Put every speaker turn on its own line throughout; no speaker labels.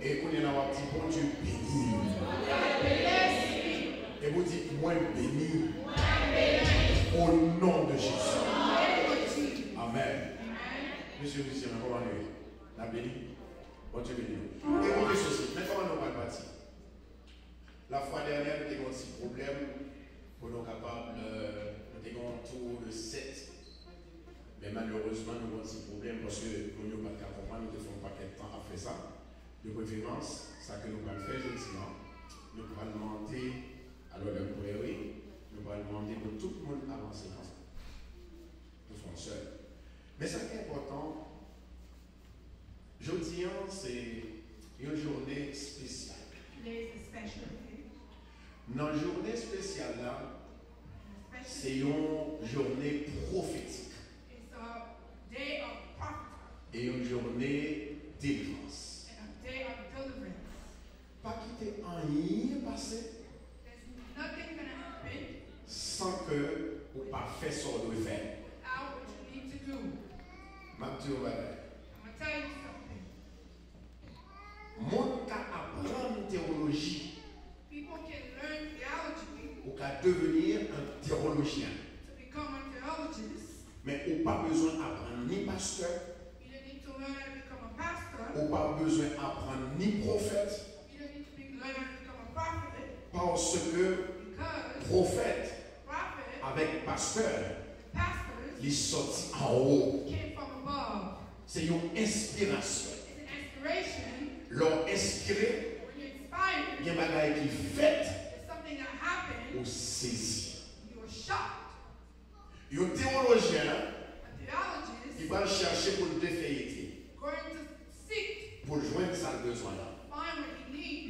Et qu'on est là, on dit, bon Dieu, béni. Et vous dites, moi béni. Au nom de Jésus. Amen. Monsieur Lucien, comment allez-vous? La béni. Bon Dieu béni. Écoutez ceci. Mais comment nous allons partir? La fois dernière, nous avons un petit problème pour nous capables. Nous avons un tour de 7. Mais malheureusement, nous avons un petit problème parce que nous n'avons pas de comprendre. Nous ne faisons pas quel temps à faire ça. De préférence, ça que nous allons faire jeudi. Nous allons demander, alors le prairie, nous allons demander pour tout le monde avancer comme ça. Nous sommes seuls. Mais ce qui est important, jeudi, c'est une journée spéciale. Dans la journée spéciale, c'est une journée prophétique. Et une journée délivrance. Pas quitter un rien passé sans que vous ne pas faire ce que vous devez faire. Mon cas apprendre théologie ou qu'à devenir un théologien. Mais on n'a pas besoin d'apprendre ni pasteur, on n'a pas besoin d'apprendre ni prophète, parce que prophète avec pasteur, il sortit en haut. C'est une inspiration. L'ont inspiré, il y a un bagage qui fait ou saisi. Un théologien qui va chercher pour le défailliter, pour joindre sa besoin là.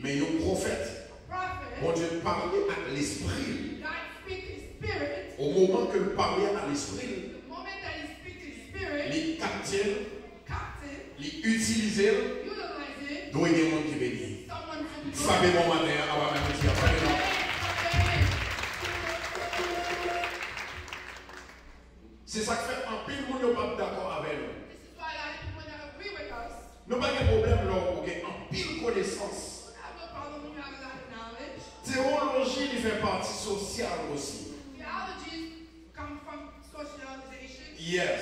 Mais un prophète, bon Dieu parlait à l'esprit. Au moment que le parlait à l'esprit, il captait, il utilisait, d'où il y a des gens qui bénissent. Fabé mon matin, avant même dire, c'est ça qui fait un pile, nous ne sommes pas d'accord avec nous. Nous n'avons pas de problème là, on a un pile connaissance. Théologie, il fait partie sociale aussi. Yes.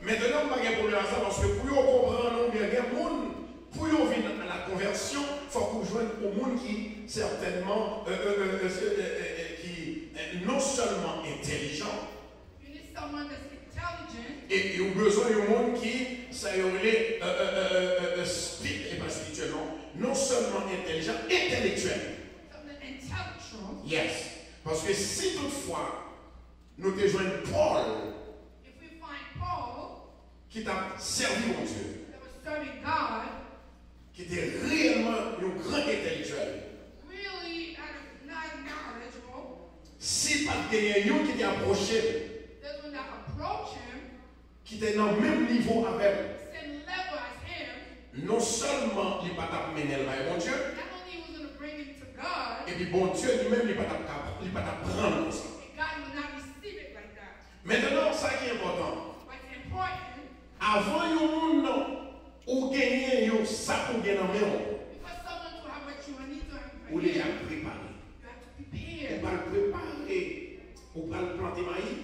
Maintenant, on n'a pas de problème à ça parce que pour comprendre, il y a des gens, pour venir à la conversion, il faut qu'on joigne au monde qui, certainement, qui est non seulement intelligent, et il y a besoin d'un monde qui, ça y aurait, et pas spirituellement, non seulement intelligent, intellectuel. Yes. Parce que si toutefois, nous te joignons Paul, qui t'a servi mon Dieu, qui était réellement un grand intellectuel, si pas quelqu'un qui t'a approché, qui était dans le même niveau avec non seulement il ne va pas mener le mon Dieu, et puis bon Dieu lui-même il ne va pas prendre comme ça. Maintenant, ça qui est important, avant un monde ou gagner ça pour gagner dans ou déjà préparé. On va le préparer, on va le planter maïs,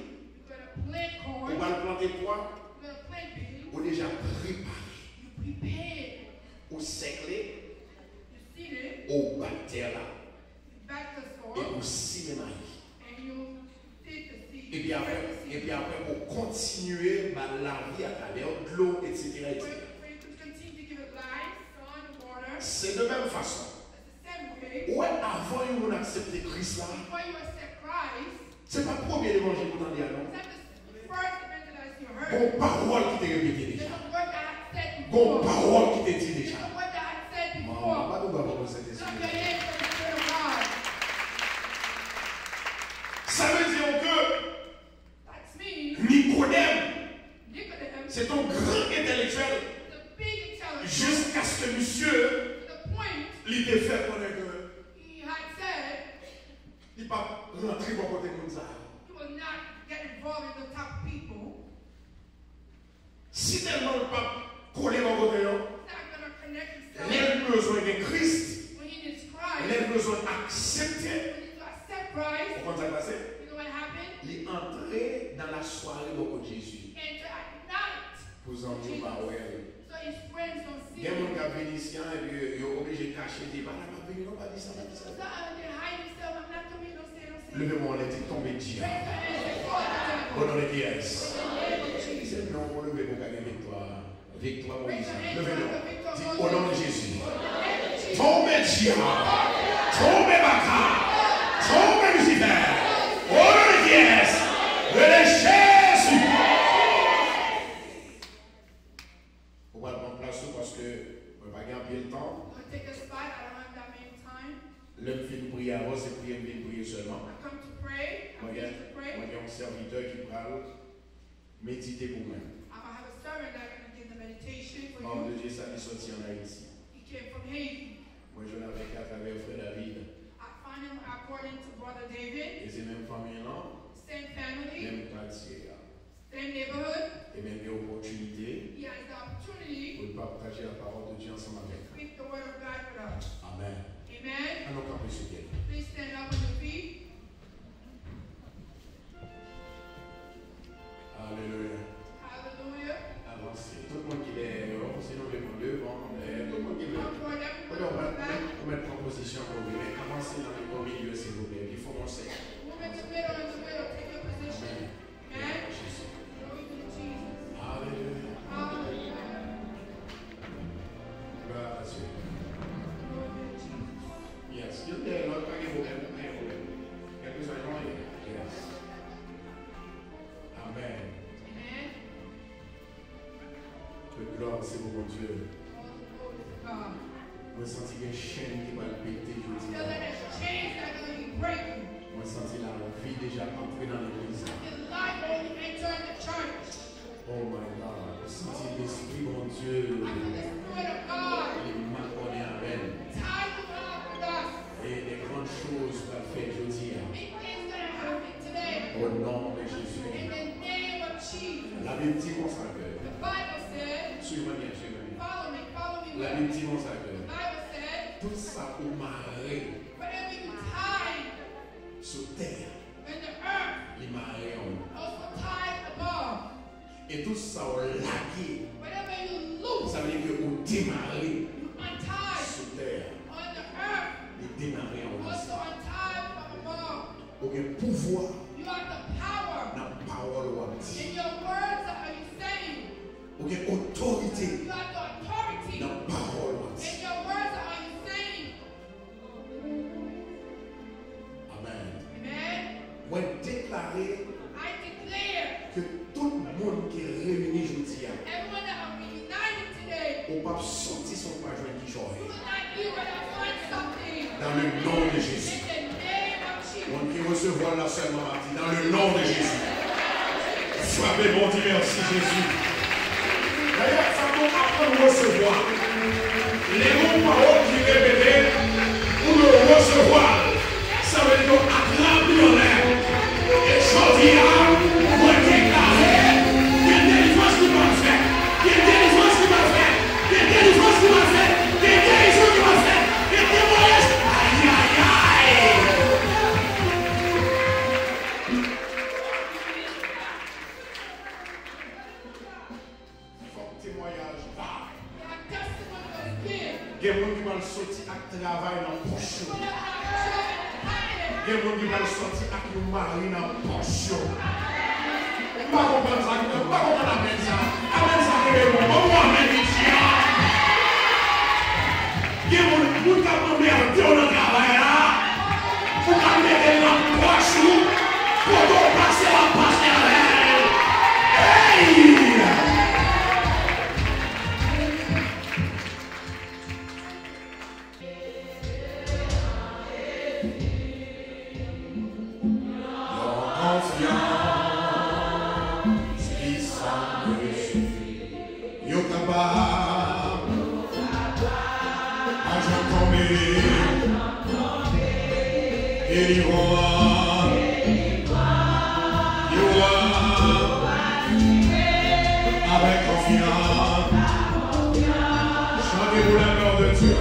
on va le planter pois, ou déjà préparé, ou séclé, ou bactère là, et ou cimer maïs. Et puis après, pour continuer la vie à travers de l'eau, etc. C'est de même façon. Ouais, avant qu'on accepte Christ là, c'est pas le premier évangile qu'on a dit non. Bon parole qui t'est répétée déjà. Bon parole qui t'est dit déjà. Pas tout d'abord dans cet esprit. Ça veut dire que Nicodème, c'est un grand intellectuel jusqu'à ce que monsieur l'idée fait connaître que il ne va pas rentrer dans le côté de ça. Si tellement le pape collé dans le côté, besoin de Christ, il a besoin d'accepter. Pourquoi ça passe? Il est entré dans la soirée de Jésus. Vous en dites pas, ouais. Il y a un monde qui a venu ici et puis il est obligé de cacher. Il dit, pas dit ça, pas dit ça. Levez-moi, on est tombé de Dieu. Au nom de Jésus. C'est non, on levez pour gagner victoire. Victoire, Moïse. Levez-le. Dis au nom de Jésus. Tombez Dieu. Tombez Baka. Tombez Lucifer. Au nom de Jésus. De Jésus. On va prendre place parce que on va gagner le temps. L'homme fait une prière avant, c'est prier, une prière seulement. Moi, il y a un serviteur qui parle, méditer pour moi. Parle de Dieu, ça est sorti en Haïti. Moi, je l'avais à travers Frère David. Et c'est même famille, non? Même quartier. Et même des opportunités pour partager la parole de Dieu ensemble avec nous. Amen.
Amen.
Alors, quand vous êtes
Please stand up on your feet.
Alléluia.
Hallelujah.
Avancez. Tout le monde qui est sinon le monde devant. Tout le monde qui veut. On va mettre en position pour vous. Mais avancez dans le milieu, s'il vous plaît. Il faut monter.
Move in the middle, take your position. Amen. Glory to Jesus.
Alléluia.
Hallelujah.
Gloire à Dieu.
Glory to Jesus.
Yes. Il y a un autre qui est quelque chose à dire. Yes. Amen.
Amen.
Que gloire, c'est pour mon Dieu.
All the glory to God.
Moi, je sens une chaîne qui va péter.
I feel that there's chains that are going to be breaking.
Moi, je sens la vie déjà entrée dans l'église.
His life only entering the church.
Oh my God. Je sens l'esprit, mon Dieu.
I feel the Spirit of God.
Il m'a connu avec.
Time to God with us.
Et des grandes choses va faire aujourd'hui.
Big things going to happen today.
Au nom de Jésus.
In the name of Jesus.
La Bible dit comme ça que.
The Bible said,
Suivez-moi bien, suivez-moi bien.
follow me
La
well.
Bible dit comme ça que.
The Bible said,
Tout ça pour marrer
whatever you tie
sur terre.
in the earth,
Il marrait en.
also tie above.
Et tout ça au lagué.
Whatever you loose,
Ça veut dire que vous démarrez
you untie
sur terre.
on the earth,
Et démarrer en haut.
also untie from above.
Aucun pouvoir
You have the power
dans la parole ou dit.
in your words that are you saying.
Aucune autorité
You have the authority
dans la parole ou dit.
in your words that are you saying.
Amen.
Amen.
Moi, déclarer
I declare,
que tout le monde qui est réuni aujourd'hui,
everyone that are reunited today,
on va sortir son pas joint qui
you
joie.
will not be able to find something.
Dans le nom de Jésus.
In the name of Jesus.
On qui recevoir la seulement partie. Dans le nom de Jésus. Frappez bon Dieu, merci Jésus. D'ailleurs, ça peut apprendre à recevoir. Les mots paroles qui répétaient pour le recevoir. Ça veut dire acclamer en l'air. Et choisir pour déclarer qu'il y a une délivrance qui va faire. Qu'il y a une délivrance qui va faire. Qu'il y a une délivrance qui va faire. Qu'il y a une délivrance qui va faire. Qu'il y a un témoignage. Aïe, aïe, aïe. Témoignage va.
Our testimony was given.
Il y a des gens qui vont sortir à travail dans la poche.
We're gonna have children pilot.
Il y a des gens qui vont sortir à nous marier dans la poche. Pas comprendre ça, pas comprendre amène ça. Amène ça que les bons. On va amener ici. Il y a des gens qui vont mettre dans le travail là. Pour mettre dans la poche. Pour passer la passerelle. Hey! Avec confiance, chantez-vous la gloire de Dieu.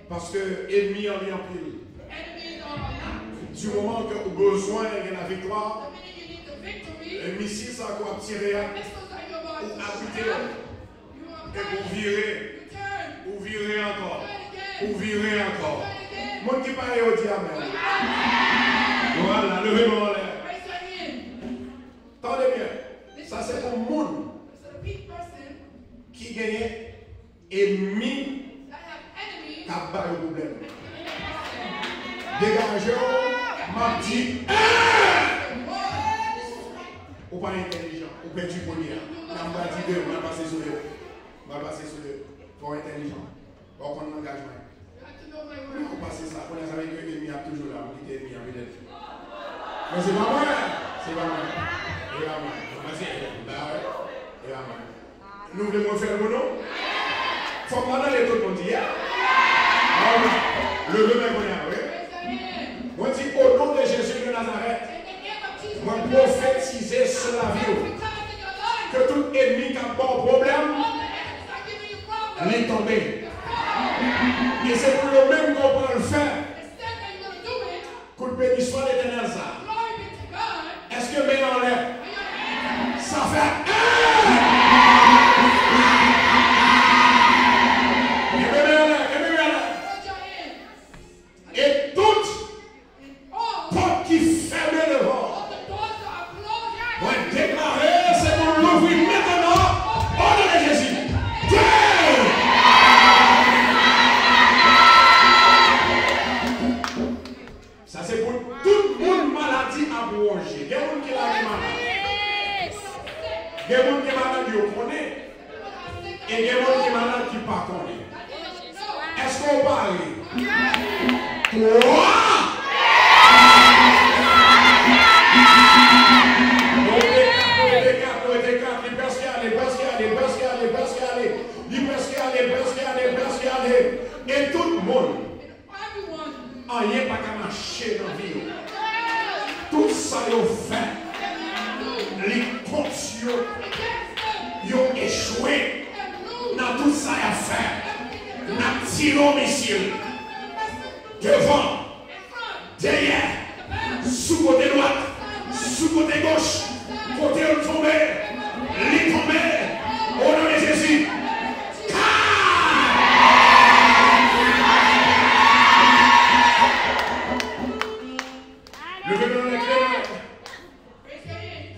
Parce que l'ennemi en est en pile. Du moment que au besoin de la victoire, le missile ça va tirer ou habiter et vous virez encore. Vous virez encore. Moi qui parle au dit amen. Voilà, levez-moi en l'air. Attendez bien. Ça c'est pour le monde qui gagne ennemi qui a pas de problème. Dégagez-vous, m'a dit. Vous pas intelligent, ou perdu pour lui. On va dire deux, on va passer sur deux. On va passer sur deux. Pour intelligent. Pour qu'on engagement. On passe ça. On a savait que l'ennemi a toujours là. On dit l'ennemi a peut-être. Mais c'est pas moi. C'est pas moi. C'est pas moi. C'est pas moi. Nous voulons faire le nom. Faut qu'on ait tout le monde dire. Le même qu'on a, oui. On dit au nom de Jésus de Nazareth, moi prophétiser sur la vie. Que tout ennemi qui a un bon problème, il est tombé. Et c'est pour le même qu'on peut le faire. Pour le béni soit l'éternel ça. Est-ce que mais en l'air? Ça fait et toutes portes qui ferment devant, vont être déclarées, c'est pour l'ouvrir maintenant au nom de Jésus. Ça c'est pour tout le monde maladie à bouger. Il y a des gens qui sont malades. Il y a des gens qui sont malades qui connaissent. Et il y a des gens qui sont malades qui ne connaissent. Est-ce qu'on parle? Et tout le monde, rien pas qu'à marcher dans la vie. Tout ça, ils ont fait. Les comptes, ils ont échoué. Dans tout ça, ils ont fait. Ils ont tiré au missile. Devant, derrière, sous côté droite, sous côté gauche, côté où tombé, les tombé, au nom de Jésus. Le venons de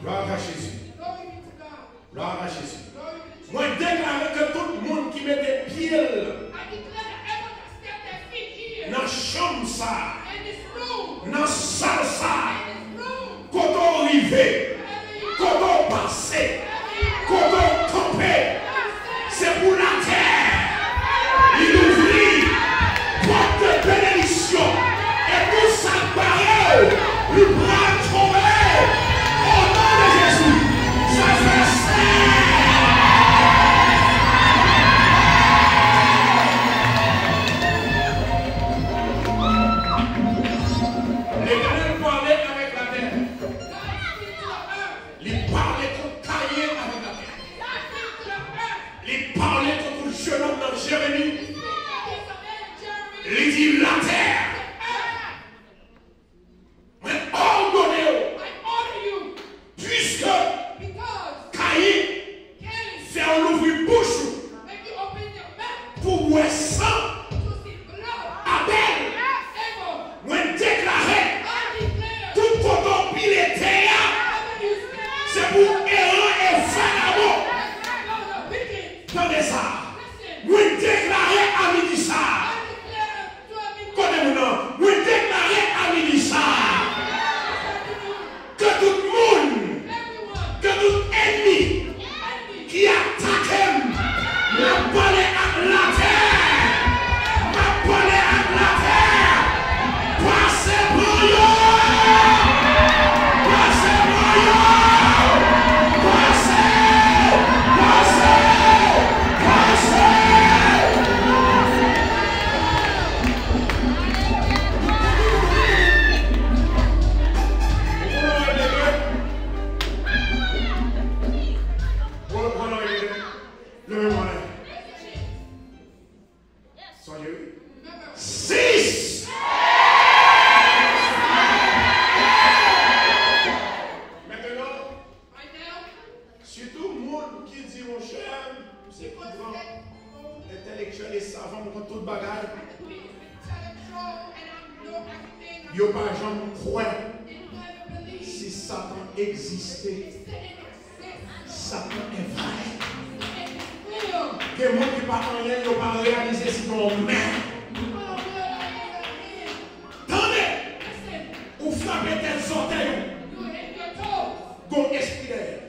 gloire à Jésus. Gloire à Jésus. Moi, je déclare que tout le monde qui met des pieds dans la chambre, ça, dans la salle, ça, quand on arrive, quand on passe, quand on campe, c'est pour la terre. Il ouvrit porte de bénédiction et tout ça barré, le bras tombé au nom de Jésus. Ça fait ça. L'Éternel parlait avec la terre. Il parlait contre Caïn avec la terre. Il parlait contre le jeune homme dans Jérémie. Il dit la terre. Mais ordonnez-vous. Puisque Caïn fait l'ouvrir bouche pour voir sang. Abel. Moi déclaré. Tout coton pile était c'est pour Héron et Pharaon. Attendez ça. Moi déclaré à midi ça. Connais-moi non. Moi déclaré à midi ça. Que tout le monde, que tout ennemi qui attaque m'a parlé à la terre. M'a parlé à la terre. Passez pour yo. Passez pour yo. Passez. Passez. Passez. Le même soyez 6. Maintenant, surtout le monde qui dit mon cher, c'est pas grand, intellectuel et savant, mon tout bagage. Il n'y a pas jamais croire si Satan existait. Satan est vrai. Il y a des gens qui ne parlent rien, ils n'ont pas réalisé si ton mère. Attendez! Ou frappez tes orteils. Gon esprit.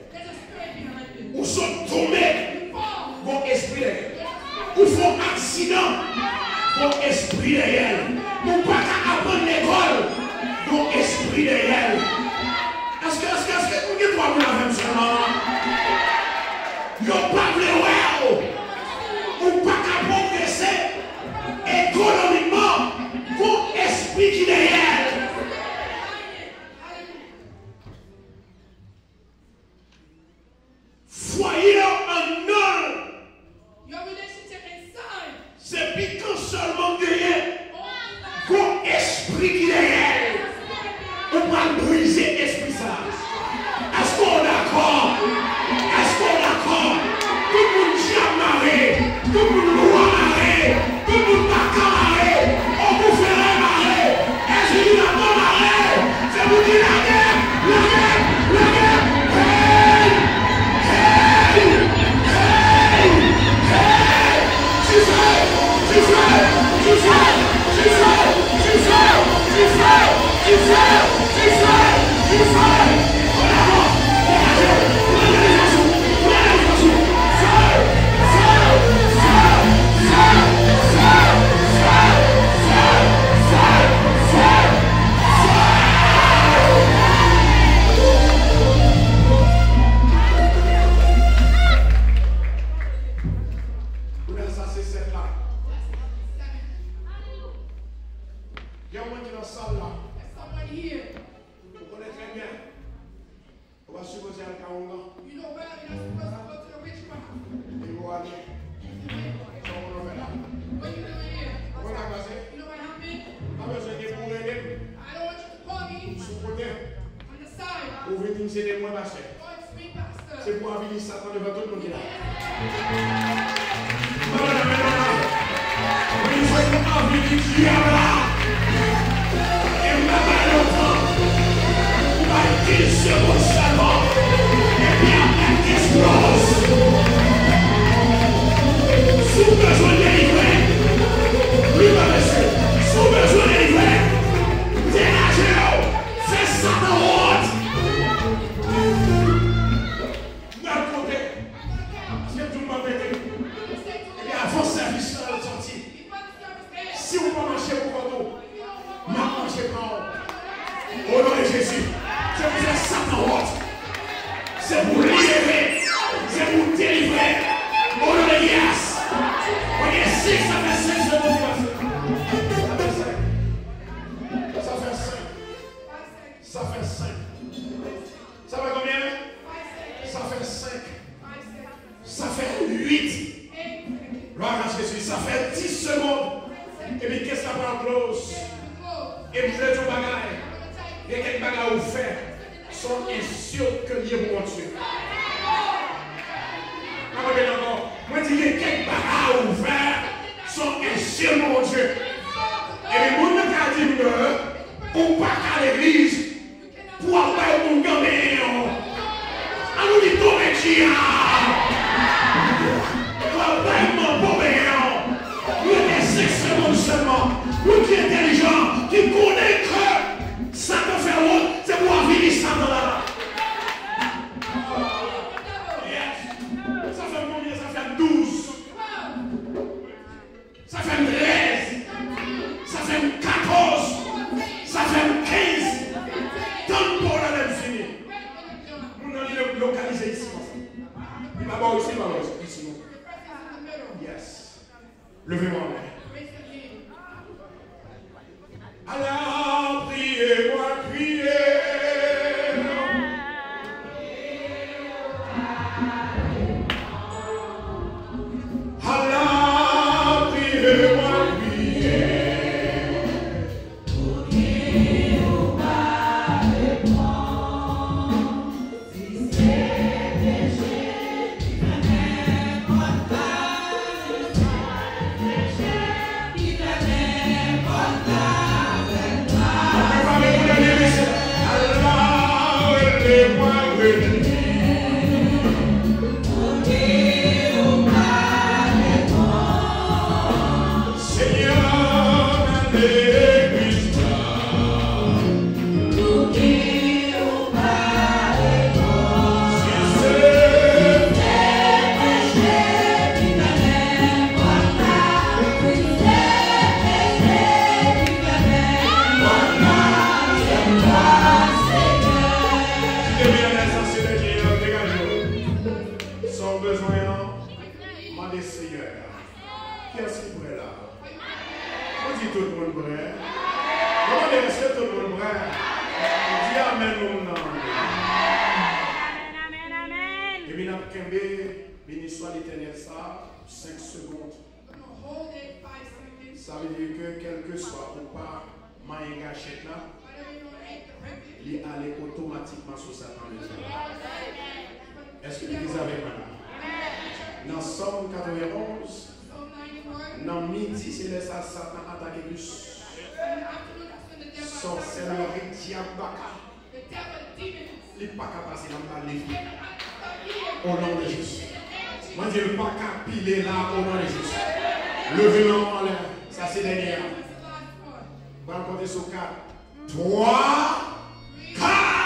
You know well you're not supposed to go to the witchcraft.
Et vous allez. Comment on fait là?
What you doing here?
Vous avez passé?
You know what happened?
Pas besoin de pour aider.
I don't want you to call me
Sous côté.
on the side.
Vous venez nous aider moi, pasteur.
Oh, it's me, Pastor.
C'est pour avenir Satan devant tout le monde qui est là. Oui, c'est pour avenir diable là. Et vous n'avez pas longtemps. Vous m'avez dit ce mot seulement. Et bien, elle explose. Sous besoin de délivrer. Oui, ma monsieur. Sous besoin de délivrer. Délagez-vous. Fais Satan honte. D'un côté. C'est tout le monde avec nous. Eh bien, avant service dans le sortie. Si vous ne marchez pas au cordeau, ne marchez pas. Au nom de Jésus, je vous ai Satan honte. C'est pour libérer, c'est pour délivrer. Au nom de Yes. Voyez, si ça fait 5 secondes, ça fait 5. Ça fait 5. Ça fait combien? Ça fait 5. Ça fait 8. Gloire à Jésus. Ça fait 10 secondes. Et puis qu'est-ce qu'on prend en close? Et vous êtes au bagage. Il y a quelques bagages à vous faire. Sont insultes que Dieu vous Dieu. Moi, je dis qu'il y a quelques bagages à vous faire. Sont insultes mon Dieu. Et puis vous ne pouvez dire que pour pas qu'à l'église, pour avoir mon gamin. On nous dit tout le diable. Vraiment bon béant. Vous êtes 5 secondes seulement. Vous qui êtes intelligent, qui connaît que ça te fait honte, c'est pour venir ça dans la main. Yes. Ça fait combien? Ça fait 12. Ça fait 13. Ça fait 14. Ça fait 15. Tant pour la même fini. Vous allez localiser ici. D'abord ici, ici. Yes. Levez-moi en main. Alors, priez-moi, priez. Alors, priez-moi, priez. Béni soit l'Éternel, ça, 5 secondes. Ça veut dire que quel que soit ou pas, ma gâchette là, il est allé automatiquement sur Satan. Est-ce que vous êtes avec moi là? Dans Somme 91, dans midi, c'est là ça Satan attaque plus. Sorcellerie, diabaka. Il n'est pas capable de passer dans la vie. Au nom de Jésus. Moi, je ne veux pas qu'à piler là au nom de Jésus. Levez-le en l'air. Ça, c'est dernier. On va compter sur 4. 3, 4.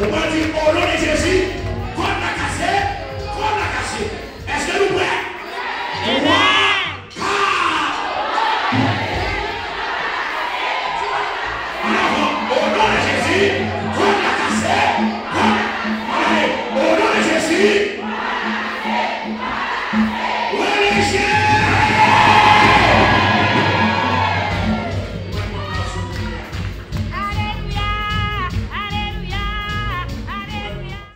On va dire au nom de Jésus.